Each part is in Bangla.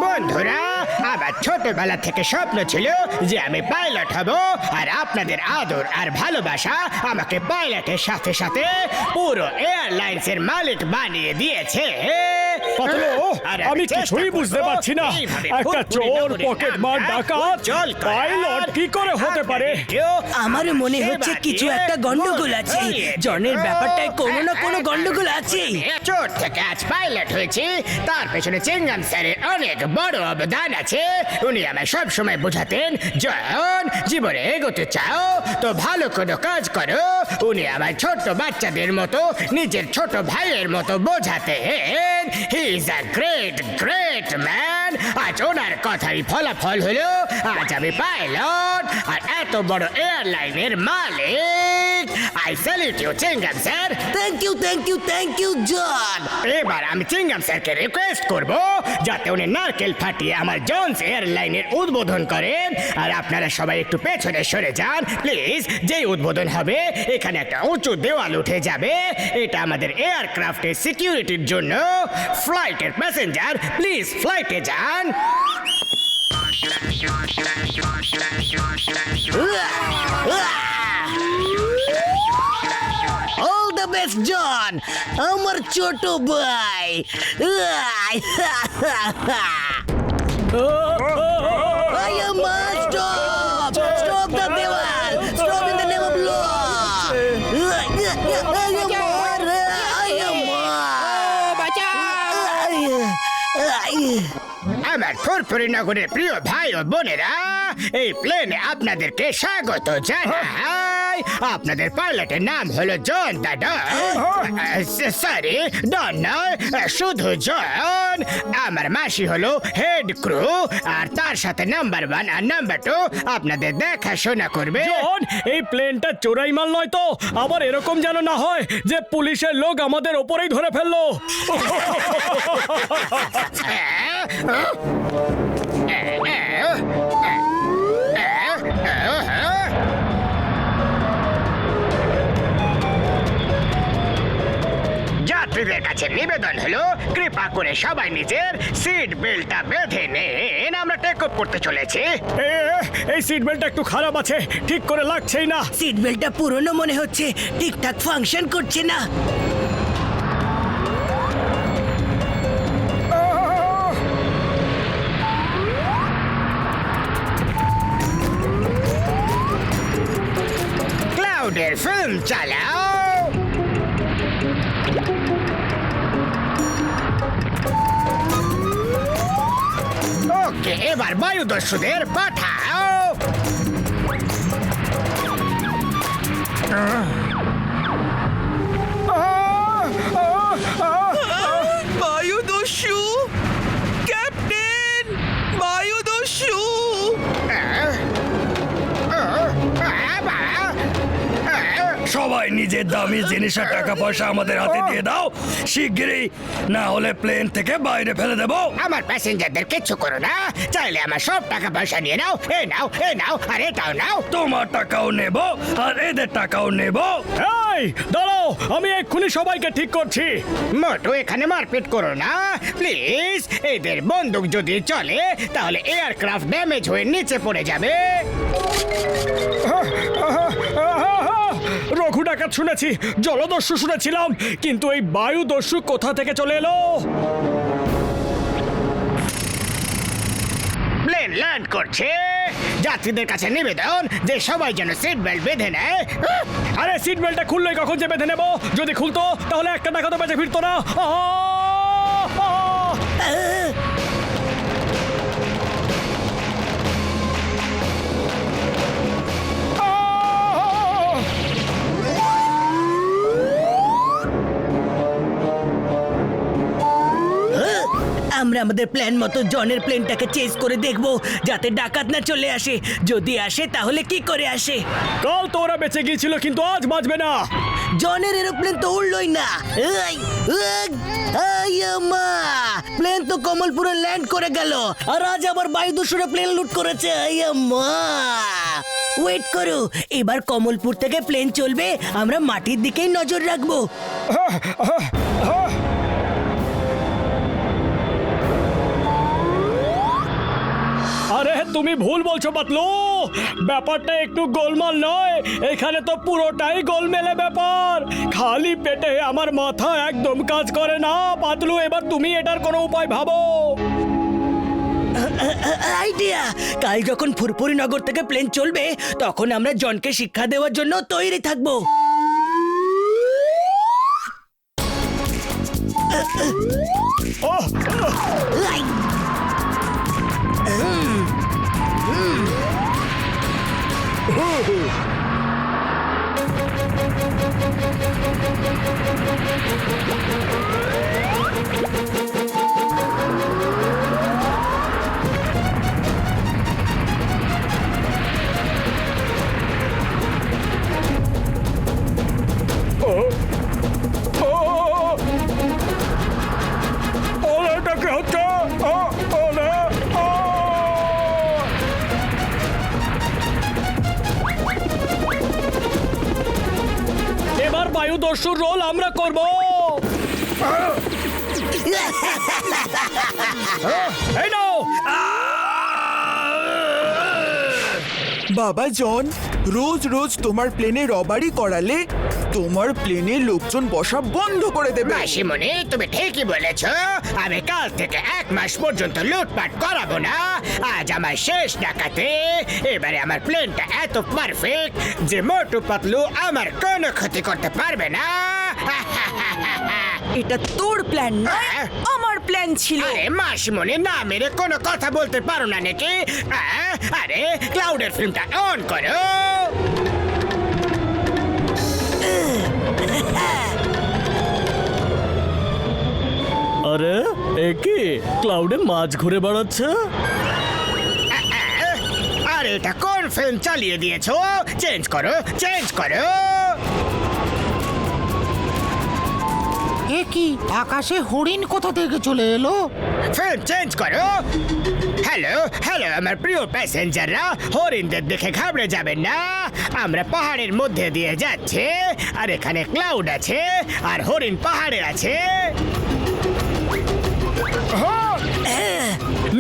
বন্ধুরা, আমার ছোটবেলা থেকে স্বপ্ন ছিল যে আমি পাইলট হব, আর আপনাদের আদর আর ভালোবাসা আমাকে পাইলটের সাথে সাথে পুরো এয়ারলাইন্সের মালিক বানিয়ে দিয়েছে। আমি কিছুই বুঝতে পারছি না। একটা চোর, পকেটমার, ডাকাত পাইলট কি করে হতে পারে? আমার মনে হচ্ছে কিছু একটা গন্ডগোল আছে। জনের ব্যাপারটায় কোনো না কোনো গন্ডগোল আছে। চোর থেকে আজ পাইলট হয়েছি, তার পেছনে চিংগাম স্যারের অনেক বড় অবদান আছে। উনি আমায় সব সময় বোঝাতেন, জন, জীবনে এগোতে চাও তো ভালো কোনো কাজ করো। উনি আমায় ছোট্ট বাচ্চাদের মতো, নিজের ছোট ভাইয়ের মতো বোঝাতেন। He is a great great man. আজ ওনার কথাই ফলাফল হলো আজ আমি পাইলট আর এত বড় এয়ারলাইনের মালিক। I salute you Chingam sir. Thank you, thank you, thank you John. এবার আমি চিংগাম স্যারকে রিকোয়েস্ট করব যাতে উনি নারকেল ফাটিয়ে আমার জনস এয়ারলাইনের উদ্বোধন করেন। আর আপনারা সবাই একটু পেছনে সরে যান প্লিজ। যেই উদ্বোধন হবে এখানে একটা উঁচু দেওয়াল উঠে যাবে। এটা আমাদের এয়ারক্রাফটের সিকিউরিটির জন্য। ফ্লাইটের প্যাসেঞ্জার প্লিজ ফ্লাইটে যান। অল দ্য বেস্ট জন, আমার ছোট ভাই। I am stop! Stop the দেওয়াল! Stop in the name of law! আমার ফুরফুরি নগরের প্রিয় ভাই ও বোনেরা, এই প্লেনে আপনাদেরকে স্বাগত জানাই। আপনাদের পাইলটের নাম হলো জন দাদা। সরি, ডন নয়, শুধু জন। আমার মাসি হলো হেড ক্রু, আর তার সাথে নাম্বার 1 আর নাম্বার 2 আপনাদের দেখাশোনা করবে। জন, এই প্লেনটা চোরাই মাল নয় তো? আবার এরকম যেন না হয় যে পুলিশের লোক আমাদের ওপরেই ধরে ফেললো। যাত্রীদের কাছে নিবেদন হলো কৃপা করে সবাই নিজের সিট বেল্টটা বেঁধে নেন। আমরা টেক অফ করতে চলেছি। এই সিট বেল্টটা একটু খারাপ আছে, ঠিক করে লাগছেই না। সিট বেল্টটা পুরনো মনে হচ্ছে, ঠিকঠাক ফাংশন করছে না। ক্লাউডের ফিল্ম চালাও। ওকে, এবার বায়ুদস্যুদের পাঠাও। বায়ুদস্যু, ক্যাপ্টেন, বায়ুদস্যু। সবাই নিজের দামি জিনিসের টাকা পয়সা আমাদের হাতে দিয়ে দাও শিগগিরই, না হলে প্লেন থেকে বাইরে ফেলে দেবো। আমার প্যাসেঞ্জারদের কিচ্ছু করো না, চাইলে আমার সব টাকা পয়সা নিয়ে নাও। এ নাও আর এটাও নাও। তোমার টাকাও নেব আর এদের টাকাও নেব। এই দাঁড়াও, আমি এক্ষুনি সবাইকে ঠিক করছি। মোটো এখানে মারপিট করো না প্লিজ। এদের বন্দুক যদি চলে তাহলে এয়ারক্রাফট ড্যামেজ হয়ে নিচে পড়ে যাবে। রঘু ডাকাত শুনেছি, জলদস্যু শুনেছিলাম, কিন্তু এই বায়ুদস্যু কোথা থেকে চলে এলো? প্লেন ল্যান্ড করছে। যাত্রীদের কাছে নিবেদন যে সবাই যেন সিট বেল্ট বেঁধে নেয়। আরে সিট বেল্টটা খুললেই কখন যে বেঁধে নেবো? যদি খুলতো তাহলে একটা টাকা তো বেঁচে ফিরতো না। আমরা আমাদের প্ল্যান মতো জনের প্লেনটাকে চেজ করে দেখব যাতে ডাকাত না চলে আসে। যদি আসে তাহলে কি করে আসে? কাল তো ওরা বেঁচে গিয়েছিল, কিন্তু আজ বাঁচবে না। জনের এরোপ্লেন তো উড়লই না। প্লেন তো কমলপুরে ল্যান্ড করে গেল, আর আজ আবার বায়ুদস্যুরা প্লেন লুট করেছে। ওয়েট করো, এবার কমলপুর থেকে প্লেন চলবে, আমরা মাটির দিকেই নজর রাখবো। আরে তুমি ভুল বলছো পাতলু, ব্যাপারটা একটু গোলমাল নয়, এখানে তো পুরোটাই গোলমেলে ব্যাপার। খালি পেটে আমার মাথা একদম কাজ করে না পাতলু, এবার তুমি এটার কোনো উপায় ভাবো। আইডিয়া, কাল যখন ফুরফুরি নগর থেকে প্লেন চলবে তখন আমরা জনকে শিক্ষা দেওয়ার জন্য তৈরি থাকবো। এটা কি হচ্ছে? এবার বায়ুদস্যুর রোল আমরা করব। এই নাও। বাবা জন, রোজ রোজ তোমার প্লেনে রবারি করালে তোমার প্লেনে লোকজন বসা বন্ধ করে দেবে। মাসিমণি, তুমি ঠিকই বলেছ। আমি কাল থেকে 1 মাস পর্যন্ত লুটপাট করাবো না। আজ আমার শেষ ডাকাতে। এবারে আমার প্লেনটা এত পারফেক্ট যে মোটু পাতলু আমার কোনো ক্ষতি করতে পারবে না। এটা তোর প্ল্যান নয়, আমার প্ল্যান ছিল। আরে মাসিমণি, না মেরে কোনো কথা বলতে পারো না নাকি? আরে ক্লাউডের ফিল্মটা অন করো। আরে এ কি ক্লাউডে মাছ ঘুরে বেড়াচ্ছে? আরে এটা কোন ফিল্ম চালিয়ে দিয়েছো? চেঞ্জ করো, চেঞ্জ করো। এ কি, আকাশে হরিণ কোথা থেকে চলে এলো? ফিল্ম চেঞ্জ করো। হ্যালো হ্যালো আমার প্রিয় প্যাসেঞ্জাররা, হরিণদের দেখে ঘাবড়ে যাবেন না। আমরা পাহাড়ের মধ্যে দিয়ে যাচ্ছি, আর এখানে ক্লাউড আছে, আর হরিণ পাহাড়ে আছে।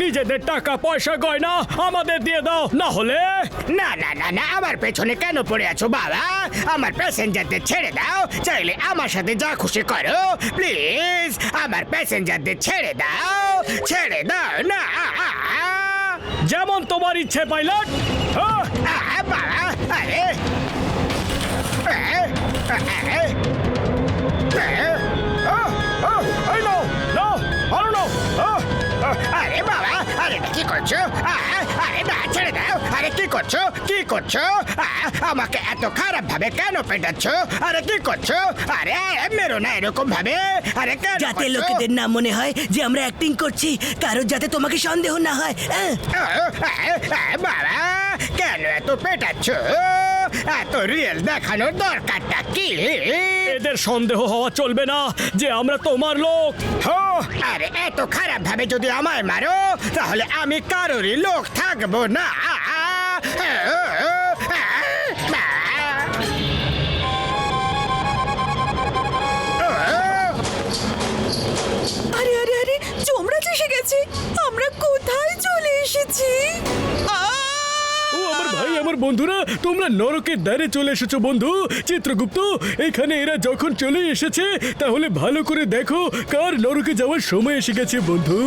নিজেদের টাকা পয়সা গয়না আমাদের দিয়ে দাও, না হলে। না না না না, আমার পেছনে কেন পড়ে আছো বাবা? আমার প্যাসেঞ্জারদের ছেড়ে দাও। চাইলে আমার সাথে যা খুশি করো, প্লিজ আমার প্যাসেঞ্জারদের ছেড়ে দাও, ছেড়ে দাও না। যেমন তোমার ইচ্ছে পাইলট। বাবা, আরে আরে বাবা, আরে কি করছো? আরে না, ছেড়ে দাও। আরে কি করছো, কি করছো? আমাকে এত খারাপ ভাবে কেন পেটাচ্ছ? আরে কি করছো? আরে মেরো না এরকম ভাবে। আরে কেন যাতে করছো? লোকেদের না মনে হয় যে আমরা অ্যাক্টিং করছি, কারোর যাতে তোমাকে সন্দেহ না হয়। বাবা, কেন এত পেটাচ্ছ? এত রিয়েল দেখানোর দরকারটা কি? এদের সন্দেহ হওয়া চলবে না যে আমরা তোমার লোক। আরে এত খারাপ ভাবে যদি আমায় মারো, তাহলে আমি কারোরই লোক থাকবো না। আরে আরে আরে, যমরাজ এসে গেছে। আমরা কোথায় চলে এসেছি? ও আমার ভাই, আমার বন্ধুরা, তোমরা নরকের দ্বারে চলে এসেছো বন্ধু। চিত্রগুপ্ত, এখানে এরা যখন চলে এসেছে তাহলে ভালো করে দেখো কার নরকে যাওয়ার সময় এসে গেছে বন্ধু।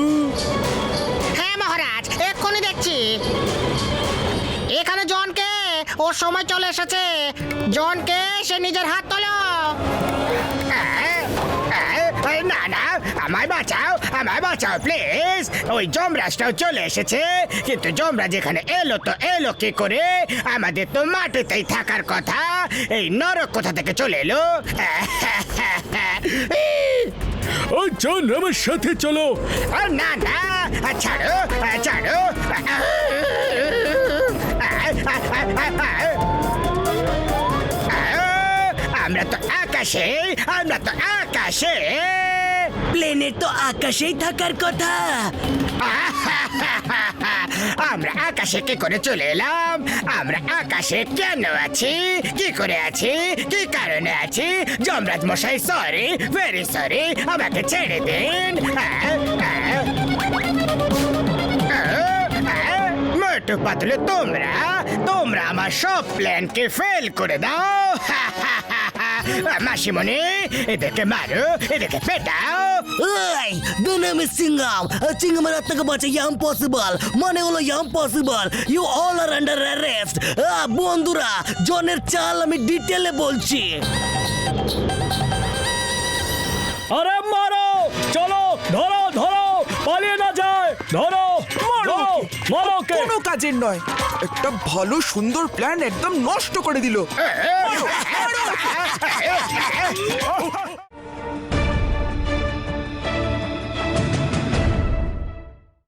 হ্যাঁ মহারাজ, এক্ষুনি দেখছি। এখানে জনকে, ওর সময় চলে এসেছে। জনকে, সে নিজের হাত তোলো। না না, আমায় বাঁচাও, আমায় বাঁচাও প্লিজ। ওই যমরাজটাও চলে এসেছে, কিন্তু যমরাজ এখানে এলো তো এলো কি করে? আমাদের তো মাটিতেই থাকার কথা। এই নরক কোথা থেকে চলে এলো? ও জন, আমার সাথে চলো। না না, ছাড়ো ছাড়ো। আমরা তো আকাশে, আমরা তো আকাশে। প্লেনের তো আকাশেই থাকার কথা। আমরা আকাশে কি করে চলে এলাম? আমরা আকাশে কেন আছি? কি করে আছি? কি কারণে আছি? যমরাজ মশাই সরি, ভেরি সরি, আমাকে ছেড়ে দিন। মোটু পাতলু, তোমরা তোমরা আমার সব প্ল্যানকে ফেল করে দাও। মাসিমণি, এদেরকে মারো, এদেরকে পেটাও। এই দ্য নেম ইজ সিঙ্গাম। সিঙ্গামের হাত থেকে বাঁচা ইম্পসিবল, মানে হলো impossible. You all are under arrest. বন্ধুরা, জনের চাল আমি ডিটেলে বলছি। আরে মারো, চলো, ধরো ধরো, পালিয়ে না যায়, ধরো মারো, মারো কে। কোনো কাজের নয়, একটা ভালো সুন্দর প্ল্যান একদম নষ্ট করে দিল।